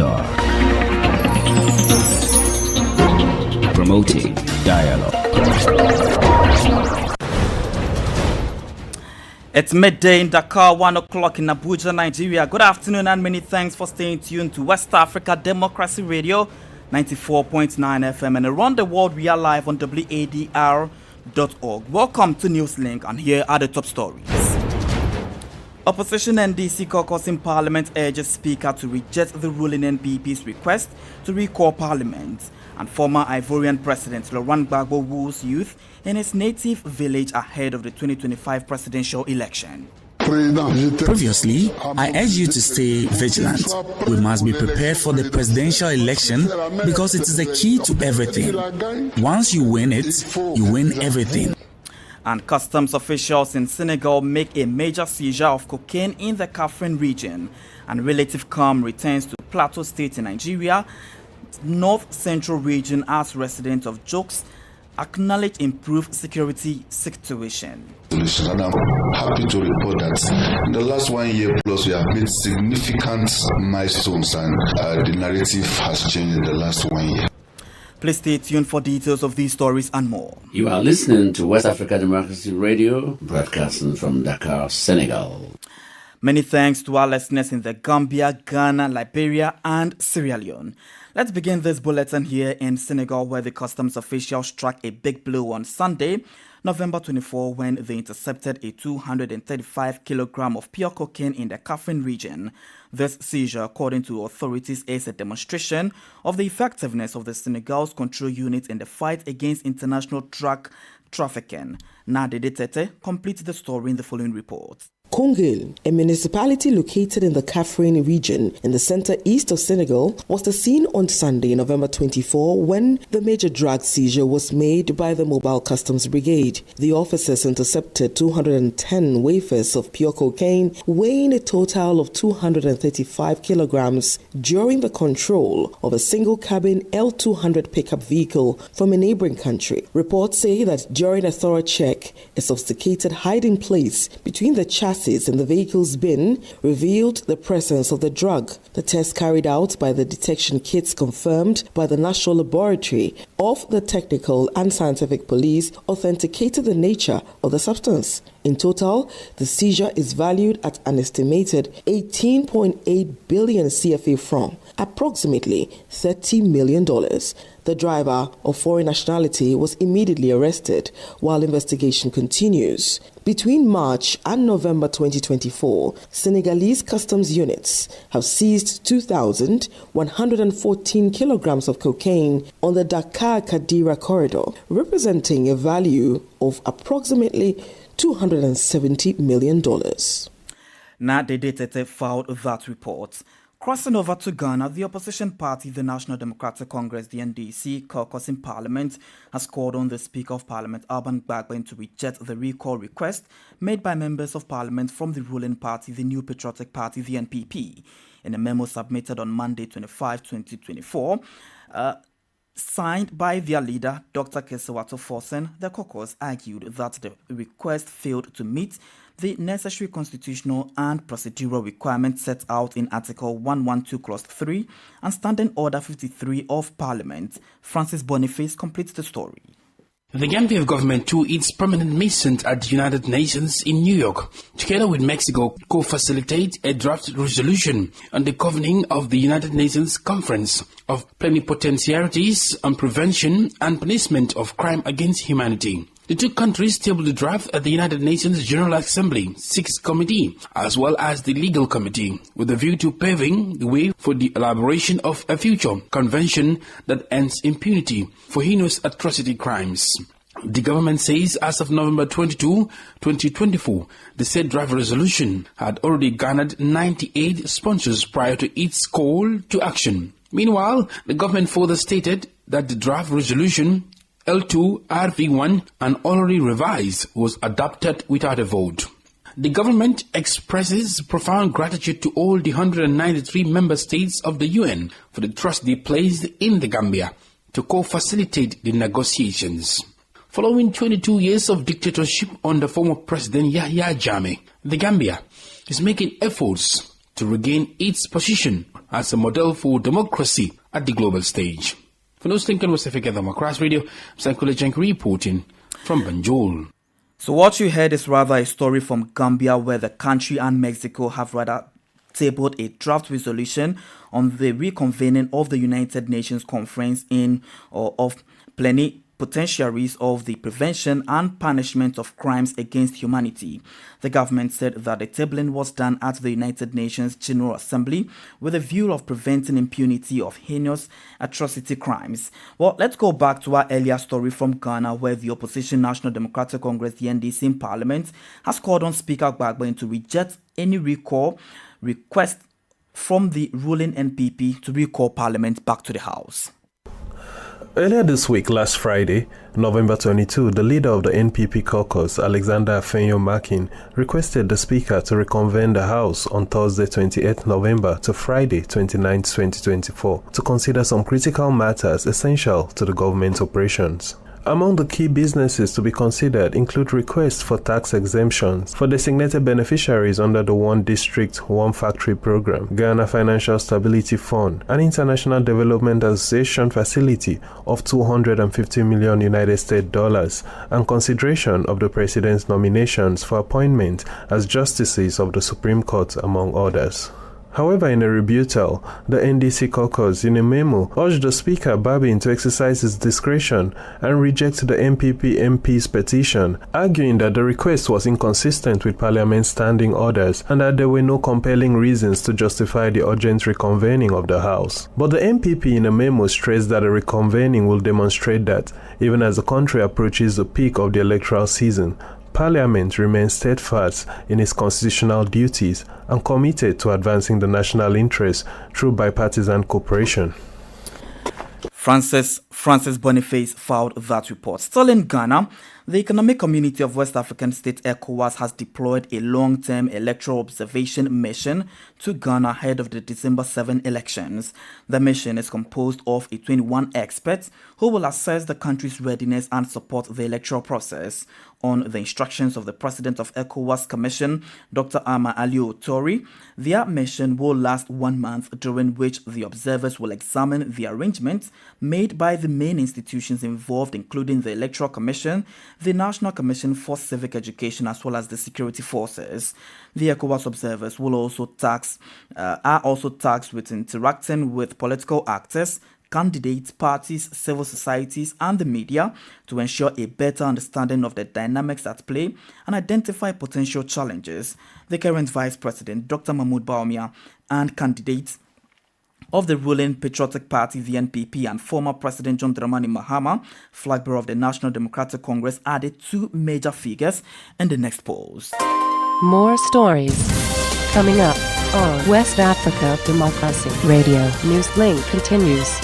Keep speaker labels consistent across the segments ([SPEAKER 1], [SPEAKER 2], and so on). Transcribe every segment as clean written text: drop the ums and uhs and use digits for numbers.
[SPEAKER 1] DR. Promoting dialogue.
[SPEAKER 2] It's midday in Dakar, 1 o'clock in Abuja, Nigeria. Good afternoon and many thanks for staying tuned to West Africa Democracy Radio, 94.9 FM, and around the world we are live on wadr.org. Welcome to Newslink, and here are the top stories. Opposition NDC caucus in Parliament urges Speaker to reject the ruling NPP's request to recall Parliament. And former Ivorian President Laurent Gbagbo woos youth in his native village ahead of the 2025 presidential election.
[SPEAKER 3] Previously, I urged you to stay vigilant. We must be prepared for the presidential election because it is the key to everything. Once you win it, you win everything.
[SPEAKER 2] And customs officials in Senegal make a major seizure of cocaine in the Kafrine region. And relative calm returns to Plateau State in Nigeria, North Central region, as residents of Jokes acknowledge improved security situation.
[SPEAKER 4] And I'm happy to report that in the last 1 year plus we have made significant milestones, and the narrative has changed in the last 1 year.
[SPEAKER 2] Please stay tuned for details of these stories and more.
[SPEAKER 5] You are listening to West Africa Democracy Radio, broadcasting from Dakar, Senegal.
[SPEAKER 2] Many thanks to our listeners in the Gambia, Ghana, Liberia, and Sierra Leone. Let's begin this bulletin here in Senegal, where the customs officials struck a big blow on Sunday, November 24, when they intercepted a 235 kilogram of pure cocaine in the Kafrine region. This seizure, according to authorities, is a demonstration of the effectiveness of the Senegal's control unit in the fight against international drug trafficking. Nadede Tete completes the story in the following report.
[SPEAKER 6] Kongil, a municipality located in the Kafrine region in the center-east of Senegal, was the scene on Sunday, November 24, when the major drug seizure was made by the Mobile Customs Brigade. The officers intercepted 210 wafers of pure cocaine, weighing a total of 235 kilograms, during the control of a single-cabin L200 pickup vehicle from a neighboring country. Reports say that during a thorough check, a sophisticated hiding place between the chassis in the vehicle's bin revealed the presence of the drug. The test carried out by the detection kits confirmed by the National Laboratory of the Technical and Scientific Police authenticated the nature of the substance. In total, the seizure is valued at an estimated 18.8 billion CFA francs, approximately $30 million. The driver of foreign nationality was immediately arrested while investigation continues. Between March and November 2024, Senegalese customs units have seized 2,114 kilograms of cocaine on the Dakar-Kadira corridor, representing a value of approximately $270 million.
[SPEAKER 2] Nadede Tete filed that report. Crossing over to Ghana, the opposition party, the National Democratic Congress, the NDC, caucus in Parliament, has called on the Speaker of Parliament, Laurent Gbagbo, to reject the recall request made by members of Parliament from the ruling party, the New Patriotic Party, the NPP. In a memo submitted on Monday, 25, 2024, signed by their leader, Dr. Kesewato Forsen, the caucus argued that the request failed to meet the necessary constitutional and procedural requirements set out in Article 112, Clause 3 and Standing Order 53 of Parliament. Francis Boniface completes the story.
[SPEAKER 7] The Gambian government, through its permanent mission at the United Nations in New York, together with Mexico, co-facilitate a draft resolution on the governing of the United Nations Conference of Plenipotentiaries on Prevention and Punishment of Crime Against Humanity. The two countries tabled the draft at the United Nations General Assembly 6th Committee, as well as the Legal Committee, with a view to paving the way for the elaboration of a future convention that ends impunity for heinous atrocity crimes. The government says as of November 22, 2024, the said draft resolution had already garnered 98 sponsors prior to its call to action. Meanwhile, the government further stated that the draft resolution L2 RV1 and already revised was adopted without a vote. The government expresses profound gratitude to all the 193 member states of the UN for the trust they placed in the Gambia to co-facilitate the negotiations. Following 22 years of dictatorship under former President Yahya Jammeh, the Gambia is making efforts to regain its position as a model for democracy at the global stage. For Newslink and West Africa Democracy Radio, I'm Sankule Jenk reporting from Banjul.
[SPEAKER 2] So what you heard is rather a story from Gambia, where the country and Mexico have rather tabled a draft resolution on the reconvening of the United Nations Conference of plenipotentiaries of the prevention and punishment of crimes against humanity. The government said that the tabling was done at the United Nations General Assembly with a view of preventing impunity of heinous atrocity crimes. Well, let's go back to our earlier story from Ghana, where the opposition National Democratic Congress, the NDC in Parliament, has called on Speaker Gbagbo to reject any recall request from the ruling NPP to recall Parliament back to the House.
[SPEAKER 1] Earlier this week, last Friday, November 22, the leader of the NPP caucus, Alexander Afenyo-Makin, requested the Speaker to reconvene the House on Thursday 28 November to Friday 29, 2024 to consider some critical matters essential to the government's operations. Among the key businesses to be considered include requests for tax exemptions for designated beneficiaries under the One District, One Factory program, Ghana Financial Stability Fund, an International Development Association facility of $250 million United States dollars, and consideration of the President's nominations for appointment as justices of the Supreme Court, among others. However, in a rebuttal, the NDC caucus, in a memo, urged the Speaker Babin to exercise his discretion and reject the NPP MP's petition, arguing that the request was inconsistent with Parliament's standing orders and that there were no compelling reasons to justify the urgent reconvening of the House. But the NPP in a memo stressed that a reconvening will demonstrate that, even as the country approaches the peak of the electoral season, Parliament remains steadfast in its constitutional duties and committed to advancing the national interest through bipartisan cooperation.
[SPEAKER 2] Francis Boniface filed that report. Still in Ghana, the Economic Community of West African States, ECOWAS, has deployed a long-term electoral observation mission to Ghana ahead of the December 7 elections. The mission is composed of 21 experts who will assess the country's readiness and support the electoral process. On the instructions of the President of ECOWAS Commission, Dr. Ama Aliu Tori, their mission will last 1 month, during which the observers will examine the arrangements made by the main institutions involved, including the Electoral Commission, the National Commission for Civic Education, as well as the security forces. The ECOWAS observers will also are also tasked with interacting with political actors, candidates, parties, civil societies, and the media to ensure a better understanding of the dynamics at play and identify potential challenges. The current Vice President, Dr. Mahmoud Bawumia, and candidates of the ruling Patriotic Party, the NPP, and former President John Dramani Mahama, flag bearer of the National Democratic Congress, added two major figures in the next polls.
[SPEAKER 8] More stories coming up on West Africa Democracy Radio. Newslink continues.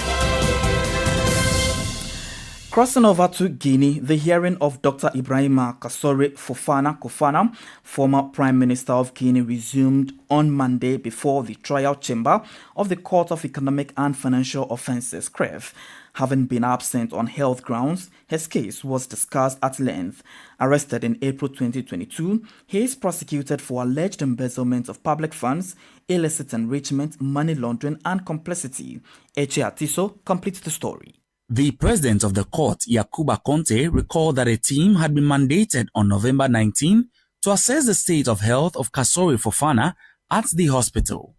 [SPEAKER 2] Crossing over to Guinea, the hearing of Dr. Ibrahima Kassore Fofana, former Prime Minister of Guinea, resumed on Monday before the trial chamber of the Court of Economic and Financial Offences, CREF. Having been absent on health grounds, his case was discussed at length. Arrested in April 2022, he is prosecuted for alleged embezzlement of public funds, illicit enrichment, money laundering, and complicity. Eche Atiso completes the story.
[SPEAKER 3] The president of the court, Yakuba Conte, recalled that a team had been mandated on November 19 to assess the state of health of Kassore Fofana at the hospital.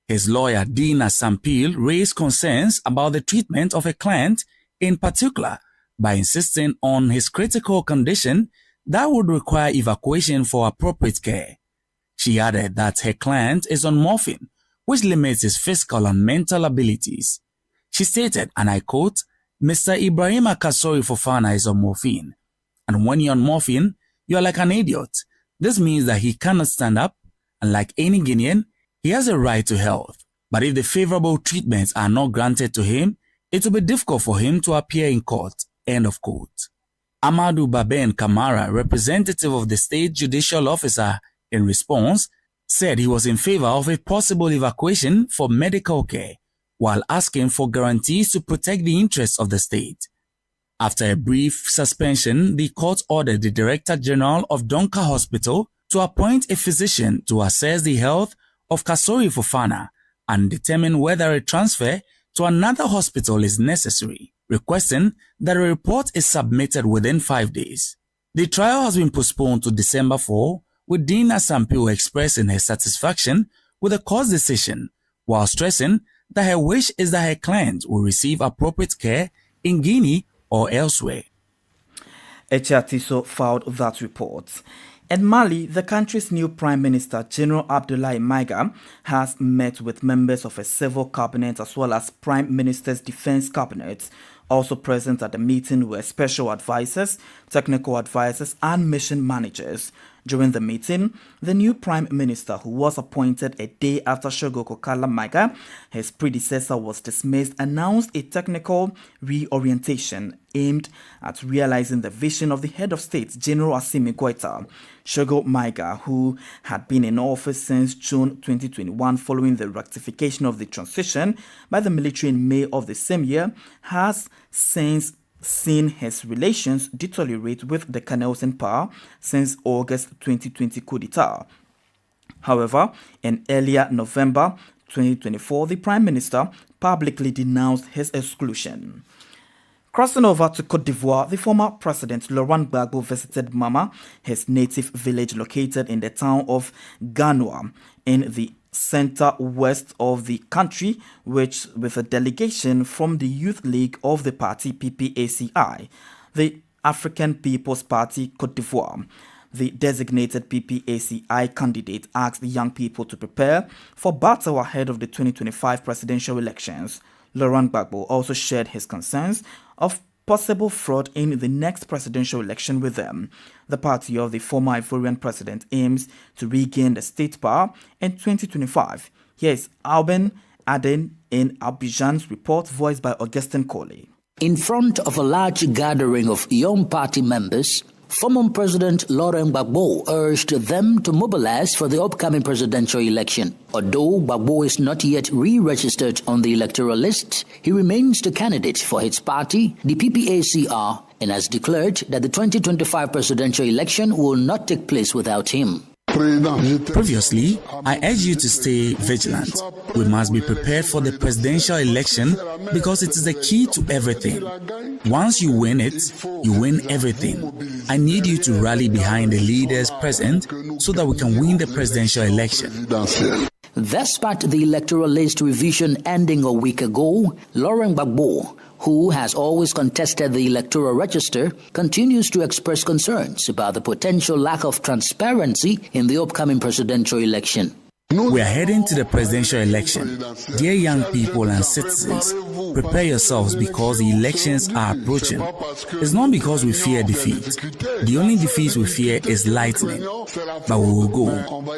[SPEAKER 3] His lawyer, Dina Sampil, raised concerns about the treatment of a client, in particular, by insisting on his critical condition that would require evacuation for appropriate care. She added that her client is on morphine, which limits his physical and mental abilities. She stated, and I quote, "Mr. Ibrahima Kassore Fofana is on morphine, and when you're on morphine, you're like an idiot. This means that he cannot stand up, and like any Guinean, he has a right to health. But if the favorable treatments are not granted to him, it will be difficult for him to appear in court." End of quote. Amadou Baben Kamara, representative of the state judicial officer, in response, said he was in favor of a possible evacuation for medical care, while asking for guarantees to protect the interests of the state. After a brief suspension, the court ordered the Director General of Donka Hospital to appoint a physician to assess the health of Kassore Fofana and determine whether a transfer to another hospital is necessary, requesting that a report is submitted within 5 days. The trial has been postponed to December 4, with Dean Asampio expressing her satisfaction with the court's decision, while stressing that her wish is that her client will receive appropriate care in Guinea or elsewhere.
[SPEAKER 2] Etiatiso filed that report. In Mali, the country's new Prime Minister, General Abdoulaye Maiga, has met with members of a civil cabinet as well as Prime Minister's defense cabinet. Also present at the meeting were special advisors, technical advisors, and mission managers. During the meeting, the new Prime Minister, who was appointed a day after Shogo Kokala Maiga, his predecessor, was dismissed, announced a technical reorientation aimed at realizing the vision of the head of state, General Assimi Goïta. Shogo Maiga, who had been in office since June 2021 following the ratification of the transition by the military in May of the same year, has since seen his relations deteriorate with the colonels in power since August 2020 coup d'etat. However, in earlier November 2024, the Prime Minister publicly denounced his exclusion. Crossing over to Côte d'Ivoire, the former president Laurent Gbagbo visited Mama, his native village located in the town of Ganoa in the center-west of the country, with a delegation from the Youth League of the party PPACI, the African People's Party Côte d'Ivoire. The designated PPACI candidate asked the young people to prepare for battle ahead of the 2025 presidential elections. Laurent Gbagbo also shared his concerns of possible fraud in the next presidential election with them. The party of the former Ivorian president aims to regain the state power in 2025. Here is Alben Aden in Abidjan's report, voiced by Augustin Colley.
[SPEAKER 9] In front of a large gathering of young party members, former President Laurent Gbagbo urged them to mobilize for the upcoming presidential election. Although Gbagbo is not yet re-registered on the electoral list, he remains the candidate for his party, the PPACR, and has declared that the 2025 presidential election will not take place without him.
[SPEAKER 3] Previously, I urged you to stay vigilant. We must be prepared for the presidential election because it is the key to everything. Once you win it, you win everything. I need you to rally behind the leaders present so that we can win the presidential election.
[SPEAKER 9] Despite the electoral list revision ending a week ago, Laurent Gbagbo, who has always contested the electoral register, continues to express concerns about the potential lack of transparency in the upcoming presidential election.
[SPEAKER 3] We are heading to the presidential election. Dear young people and citizens, prepare yourselves because the elections are approaching. It's not because we fear defeat. The only defeat we fear is lightning. But we will go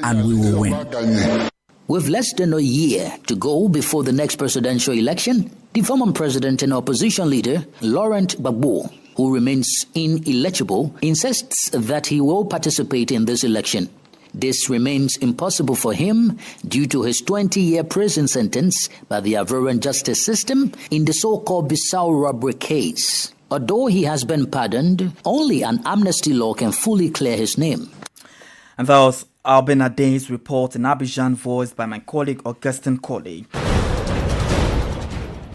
[SPEAKER 3] and we will win.
[SPEAKER 9] With less than a year to go before the next presidential election, the former president and opposition leader, Laurent Gbagbo, who remains ineligible, insists that he will participate in this election. This remains impossible for him due to his 20-year prison sentence by the Ivorian justice system in the so-called Bissau robbery case. Although he has been pardoned, only an amnesty law can fully clear his name.
[SPEAKER 2] And that was Alben Aden's report in Abidjan, voiced by my colleague Augustin Colley.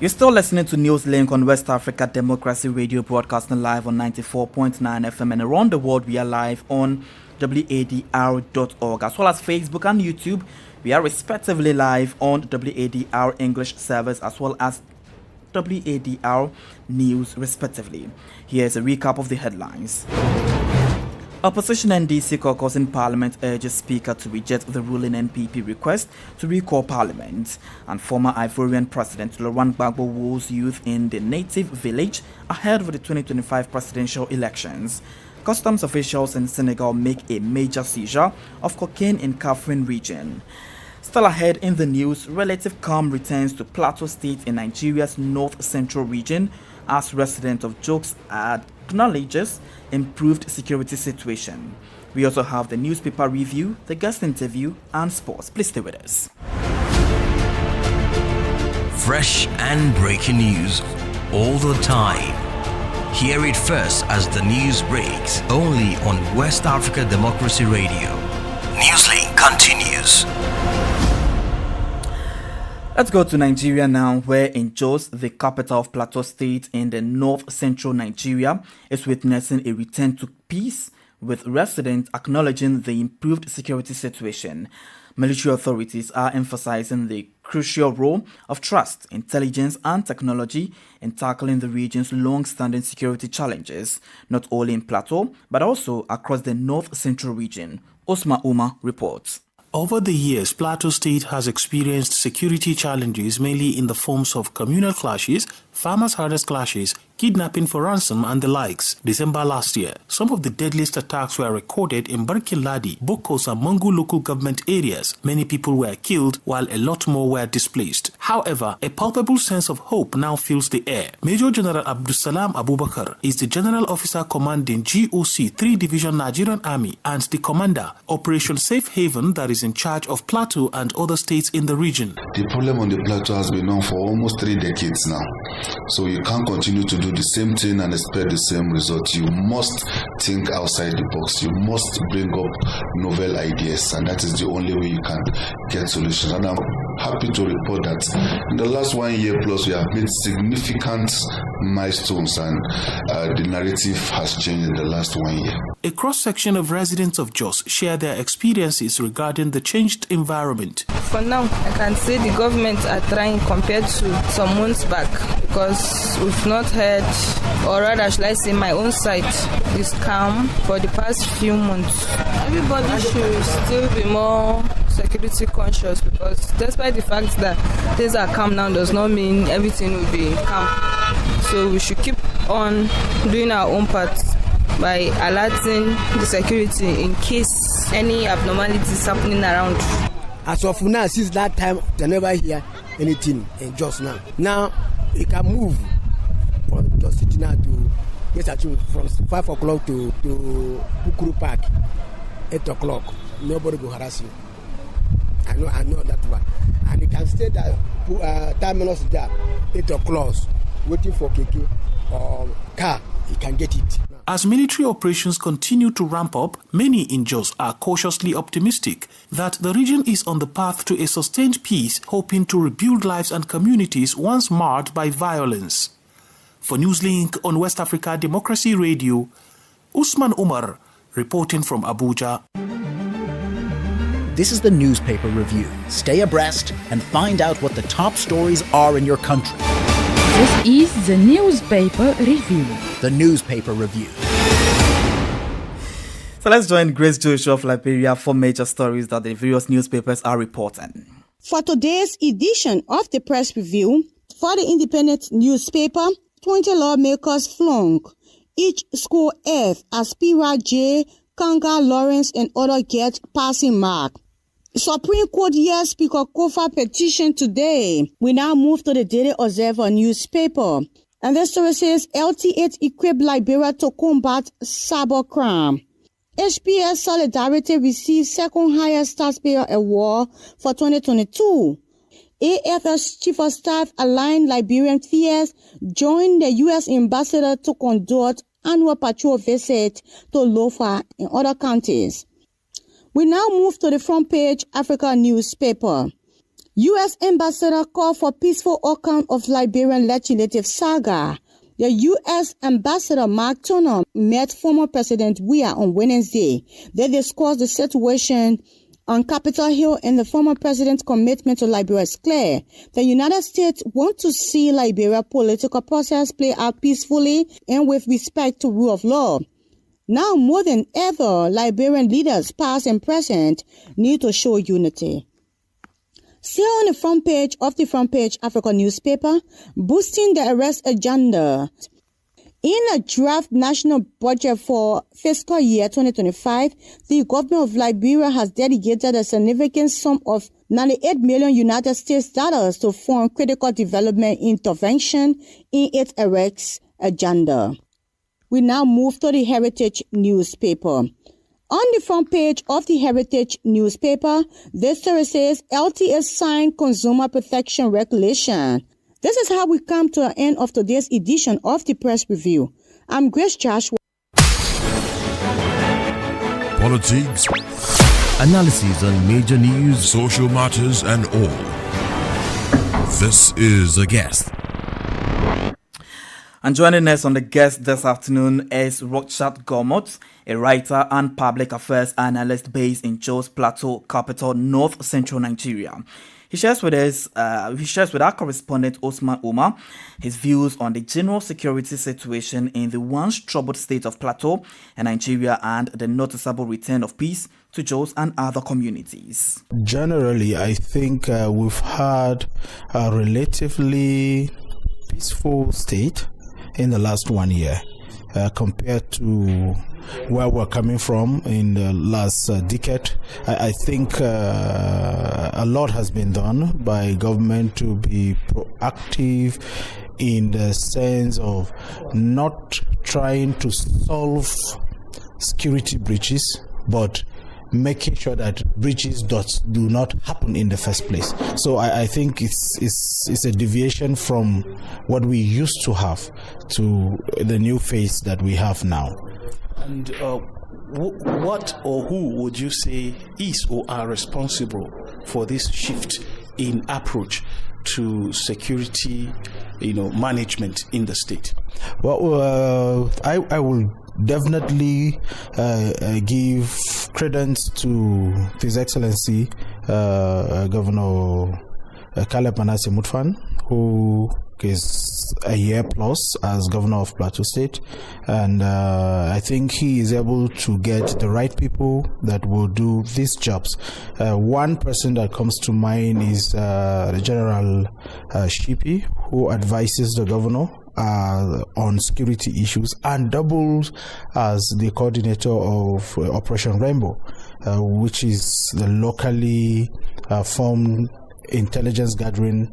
[SPEAKER 2] You're still listening to Newslink on West Africa Democracy Radio, broadcasting live on 94.9 FM, and around the world we are live on wadr.org, as well as Facebook and YouTube. We are respectively live on WADR English service as well as WADR News respectively. Here's a recap of the headlines. Opposition NDC caucus in Parliament urges Speaker to reject the ruling NPP request to recall Parliament. And former Ivorian President Laurent Gbagbo woos youth in the native village ahead of the 2025 presidential elections. Customs officials in Senegal make a major seizure of cocaine in Kaffrine region. Still ahead in the news, relative calm returns to Plateau State in Nigeria's north-central region as resident of Jokes acknowledges improved security situation. We also have the newspaper review, the guest interview, and sports. Please stay with us.
[SPEAKER 10] Fresh and breaking news all the time. Hear it first as the news breaks, only on West Africa Democracy Radio. Newslink continues.
[SPEAKER 2] Let's go to Nigeria now, where in Jos, the capital of Plateau State in the north-central Nigeria, is witnessing a return to peace, with residents acknowledging the improved security situation. Military authorities are emphasizing the crucial role of trust, intelligence, and technology in tackling the region's long-standing security challenges, not only in Plateau, but also across the north-central region. Osman Umar reports.
[SPEAKER 11] Over the years, Plateau State has experienced security challenges mainly in the forms of communal clashes, farmers' herders clashes, kidnapping for ransom and the likes. December last year, some of the deadliest attacks were recorded in Barkin Ladi, Bokos and Mangu local government areas. Many people were killed while a lot more were displaced. However, a palpable sense of hope now fills the air. Major General Abdulsalam Abubakar is the General Officer commanding GOC 3 Division Nigerian Army and the commander, Operation Safe Haven, that is in charge of Plateau and other states in the region.
[SPEAKER 4] The problem on the plateau has been known for almost 3 decades now. So you can't continue to do the same thing and expect the same result. You must think outside the box. You must bring up novel ideas, and that is the only way you can get solutions. And I'm happy to report that in the last 1 year plus, we have made significant milestones, and the narrative has changed in the last 1 year.
[SPEAKER 11] A cross-section of residents of Jos share their experiences regarding the changed environment.
[SPEAKER 12] For now, I can say the government are trying compared to some months back, because we've not heard, or rather should I say my own side is calm for the past few months. Everybody should still be more security conscious, because despite the fact that things are calm now does not mean everything will be calm. So we should keep on doing our own part by alerting the security in case any abnormalities happening around.
[SPEAKER 13] As of now, since that time, they never hear anything in Jos now. Now, we can move from Jos City now to from 5 o'clock to Pukuru Park, 8 o'clock. Nobody will harass you. I know that one. And you can stay there, 10 minutes there, 8 o'clock, waiting for KK or car. You can get it.
[SPEAKER 11] As military operations continue to ramp up, many in Jos are cautiously optimistic that the region is on the path to a sustained peace, hoping to rebuild lives and communities once marred by violence. For Newslink on West Africa Democracy Radio, Usman Umar reporting from Abuja.
[SPEAKER 14] This is the newspaper review. Stay abreast and find out what the top stories are in your country.
[SPEAKER 15] This is the newspaper review.
[SPEAKER 14] The newspaper review.
[SPEAKER 2] So let's join Grace Joshua of Liberia for major stories that the various newspapers are reporting.
[SPEAKER 16] For today's edition of the press review, for the independent newspaper, 20 lawmakers flung each score F as Pira J, Kanga, Lawrence, and others get passing mark. Supreme Court hears Speaker Kofa petition today. We now move to the Daily Observer newspaper. And the story says LT8 equipped Liberia to combat cybercrime. HPS Solidarity received second highest taxpayer award for 2022. AFS Chief of Staff aligned Liberian fears joined the U.S. ambassador to conduct annual patrol visit to Lofa and other counties. We now move to the front page Africa newspaper. U.S. ambassador called for peaceful outcome of Liberian legislative saga. The U.S. ambassador Mark Turner met former President Weah on Wednesday. They discussed the situation on Capitol Hill, and the former president's commitment to Liberia is clear. The United States wants to see Liberia political process play out peacefully and with respect to rule of law. Now more than ever, Liberian leaders, past and present, need to show unity. Still on the front page of the Front Page Africa newspaper, boosting the arrest agenda. In a draft national budget for fiscal year 2025, the government of Liberia has dedicated a significant sum of $98 million United States dollars to fund critical development intervention in its arrest agenda. We now move to the Heritage newspaper. On the front page of the Heritage newspaper, this story says LTS signed consumer protection regulation. This is how we come to the end of today's edition of the press review. I'm Grace Joshua.
[SPEAKER 17] Politics, analysis on major news, social matters, and all. This is a guest.
[SPEAKER 2] And joining us on the guest this afternoon is Rochard Gomot, a writer and public affairs analyst based in Jos Plateau, capital, North Central Nigeria. He shares with our correspondent Osman Umar his views on the general security situation in the once troubled state of Plateau and Nigeria and the noticeable return of peace to Jos and other communities.
[SPEAKER 18] Generally, I think we've had a relatively peaceful state in the last 1 year compared to where we're coming from in the last decade. I think a lot has been done by government to be proactive in the sense of not trying to solve security breaches, but making sure that breaches do not happen in the first place. So I think it's a deviation from what we used to have to the new phase that we have now.
[SPEAKER 11] And what or who would you say is or are responsible for this shift in approach to security, management in the state?
[SPEAKER 18] Well, I will definitely give credence to His Excellency Governor Caleb Manasseh Mutfwang, who is a year plus as governor of Plateau State, and I think he is able to get the right people that will do these jobs. One person that comes to mind is the General Shipi, who advises the governor on security issues and doubles as the coordinator of Operation Rainbow, which is the locally formed intelligence gathering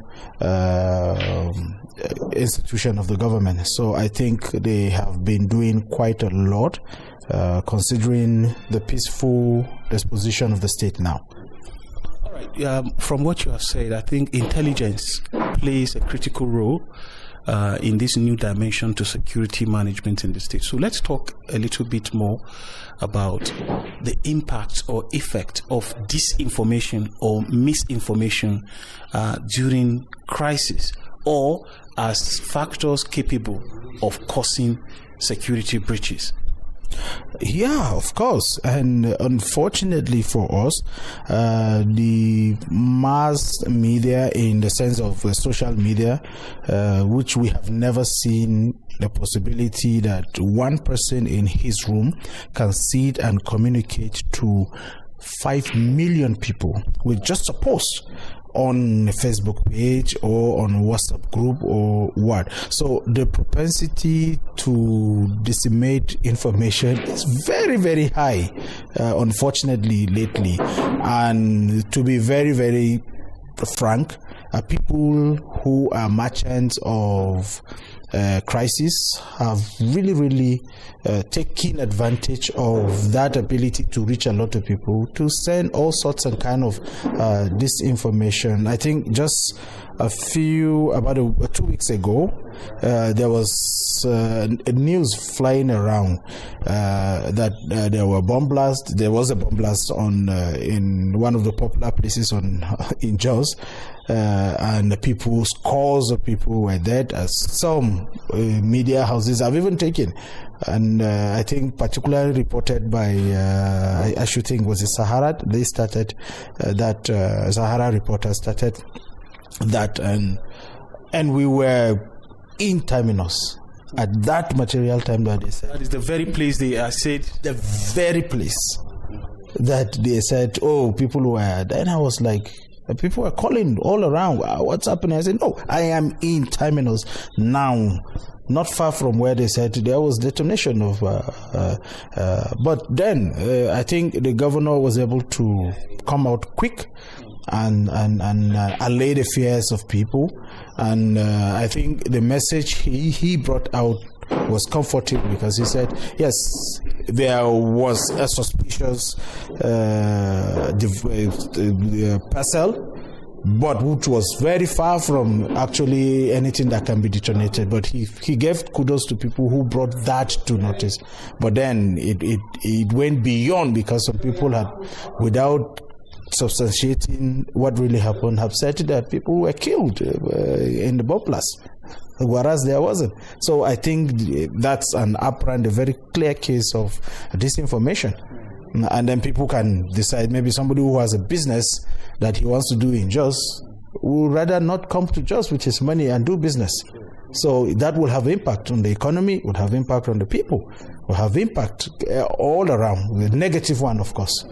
[SPEAKER 18] institution of the government. So I think they have been doing quite a lot considering the peaceful disposition of the state now.
[SPEAKER 11] All right. From what you have said, I think intelligence plays a critical role in this new dimension to security management in the state. So let's talk a little bit more about the impact or effect of disinformation or misinformation during crisis, or as factors capable of causing security breaches.
[SPEAKER 18] Yeah, of course. And unfortunately for us, the mass media, in the sense of social media, which we have never seen the possibility that one person in his room can sit and communicate to 5 million people with just a post on a Facebook page or on a WhatsApp group or what. So the propensity to disseminate information is very, very high, unfortunately, lately. And to be very, very frank, people who are merchants of crisis have really taken advantage of that ability to reach a lot of people, to send all sorts and kind of disinformation. I think just about 2 weeks ago, there was news flying around that there were bomb blasts. There was a bomb blast in one of the popular places in Jos, and scores of people were dead, as some media houses have even taken. And I think particularly reported by I should think was it Sahara. They started that Sahara reporter started that, and we were in Terminus at that material time that they said.
[SPEAKER 11] That is the very place they said.
[SPEAKER 18] The very place that they said, oh, people were. Then I was like, people were calling all around. What's happening? I said, no, I am in Terminus now, not far from where they said there was detonation of. But then I think the governor was able to come out quick and allay the fears of people. And I think the message he brought out was comforting, because he said, yes, there was a suspicious parcel, but which was very far from actually anything that can be detonated. But he gave kudos to people who brought that to notice. But then it went beyond, because some people had, without substantiating what really happened, have said that people were killed in the bomb blast, whereas there wasn't. So I think that's an apparent, a very clear case of disinformation. And then people can decide, maybe somebody who has a business that he wants to do in Jos would rather not come to Jos with his money and do business. So that will have impact on the economy, will have impact on the people, will have impact all around, the negative one, of course.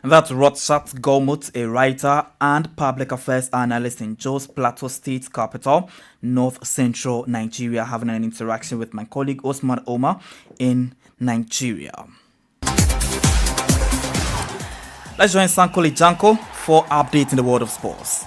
[SPEAKER 2] That's Rotsat Gomut, a writer and public affairs analyst in Jos Plateau State capital, North Central Nigeria, having an interaction with my colleague Osman Omar in Nigeria. Let's join Sankoli Janko for updates in the world of sports.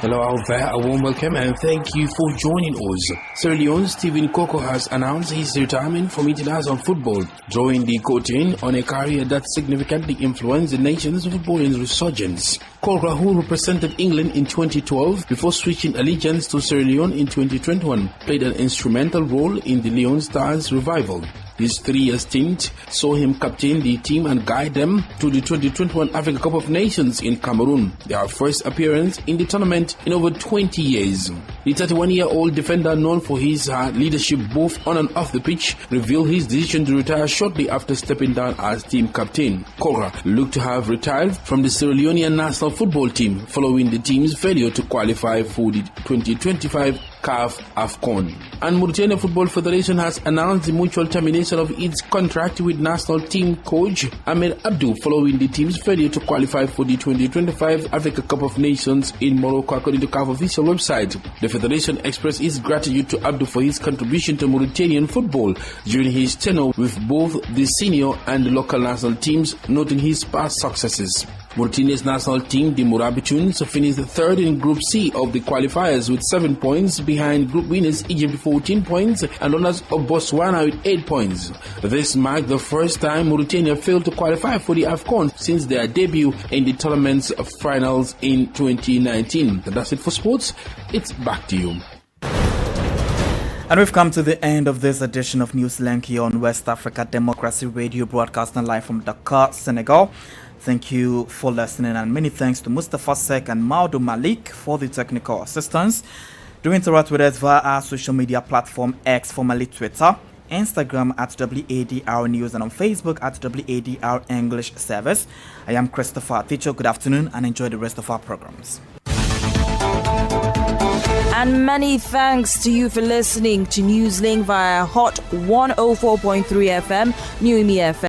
[SPEAKER 7] Hello out there, a warm welcome and thank you for joining us. Sierra Leone's Stephen Koko has announced his retirement from international football, drawing the curtain on a career that significantly influenced the nation's footballing resurgence. Koko, who represented England in 2012 before switching allegiance to Sierra Leone in 2021, played an instrumental role in the Leone Stars' revival. His 3-year stint saw him captain the team and guide them to the 2021 Africa Cup of Nations in Cameroon, their first appearance in the tournament in over 20 years. The 31-year-old defender, known for his leadership both on and off the pitch, revealed his decision to retire shortly after stepping down as team captain. Kora looked to have retired from the Sierra Leonean national football team following the team's failure to qualify for the 2025 CAF AFCON. And Mauritania Football Federation has announced the mutual termination of its contract with national team coach Ahmed Abdou following the team's failure to qualify for the 2025 Africa Cup of Nations in Morocco, according to CAF official website. The federation expressed its gratitude to Abdou for his contribution to Mauritanian football during his tenure with both the senior and the local national teams, noting his past successes. Mauritania's national team, the Mourabitoons, finished third in Group C of the qualifiers with 7 points, behind group winners Egypt 14 points and runners of Botswana with 8 points. This marked the first time Mauritania failed to qualify for the AFCON since their debut in the tournament's finals in 2019. That's it for sports. It's back to you.
[SPEAKER 2] And we've come to the end of this edition of Newslink here on West Africa Democracy Radio, broadcasting live from Dakar, Senegal. Thank you for listening, and many thanks to Mustafa Sek and Maudu Malik for the technical assistance. Do interact with us via our social media platform X, formerly Twitter, Instagram at WADR News, and on Facebook at WADR English Service. I am Christopher Ticho. Good afternoon and enjoy the rest of our programs.
[SPEAKER 19] And many thanks to you for listening to Newslink via Hot 104.3 FM, New FM.